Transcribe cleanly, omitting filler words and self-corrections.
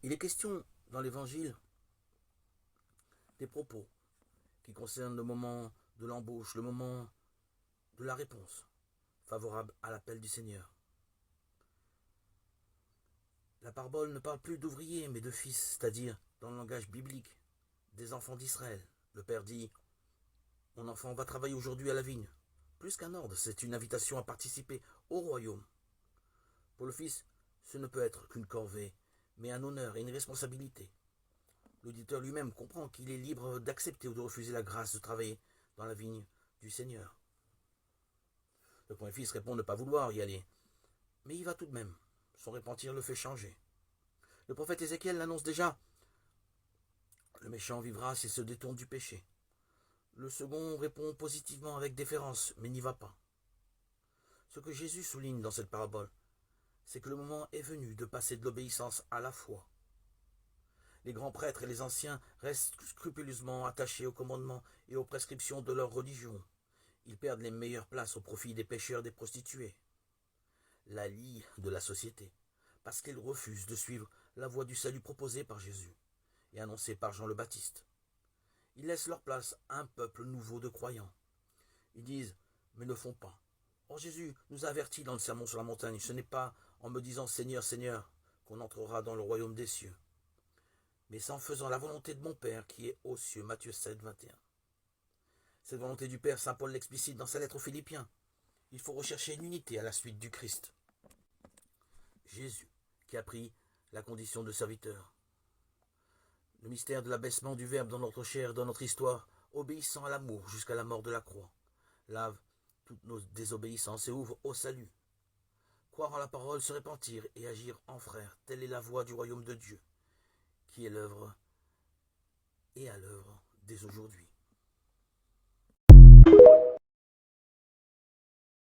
Il est question dans l'Évangile des propos qui concernent le moment de l'embauche, le moment de la réponse favorable à l'appel du Seigneur. La parabole ne parle plus d'ouvriers mais de fils, c'est-à-dire, dans le langage biblique, des enfants d'Israël. Le père dit « Mon enfant va travailler aujourd'hui à la vigne ». Plus qu'un ordre, c'est une invitation à participer au royaume. Pour le fils, ce ne peut être qu'une corvée, mais un honneur et une responsabilité. L'auditeur lui-même comprend qu'il est libre d'accepter ou de refuser la grâce de travailler dans la vigne du Seigneur. Le premier fils répond ne pas vouloir y aller, mais il va tout de même. Son repentir le fait changer. Le prophète Ézéchiel l'annonce déjà. Le méchant vivra s'il se détourne du péché. Le second répond positivement avec déférence, mais n'y va pas. Ce que Jésus souligne dans cette parabole, c'est que le moment est venu de passer de l'obéissance à la foi. Les grands prêtres et les anciens restent scrupuleusement attachés aux commandements et aux prescriptions de leur religion. Ils perdent les meilleures places au profit des pécheurs et des prostituées. La lie de la société, parce qu'ils refusent de suivre la voie du salut proposée par Jésus et annoncée par Jean le Baptiste. Ils laissent leur place à un peuple nouveau de croyants. Ils disent, mais ne font pas. Or Jésus nous a avertis dans le sermon sur la montagne, ce n'est pas en me disant Seigneur, Seigneur, qu'on entrera dans le royaume des cieux, mais c'est en faisant la volonté de mon Père qui est aux cieux. Matthieu 7, 21. Cette volonté du Père, saint Paul l'explicite dans sa lettre aux Philippiens. Il faut rechercher l'unité à la suite du Christ. Jésus, qui a pris la condition de serviteur. Le mystère de l'abaissement du Verbe dans notre chair, dans notre histoire, obéissant à l'amour jusqu'à la mort de la croix, lave toutes nos désobéissances et ouvre au salut. Croire en la parole, se repentir et agir en frère, telle est la voie du royaume de Dieu, qui est l'œuvre et à l'œuvre dès aujourd'hui.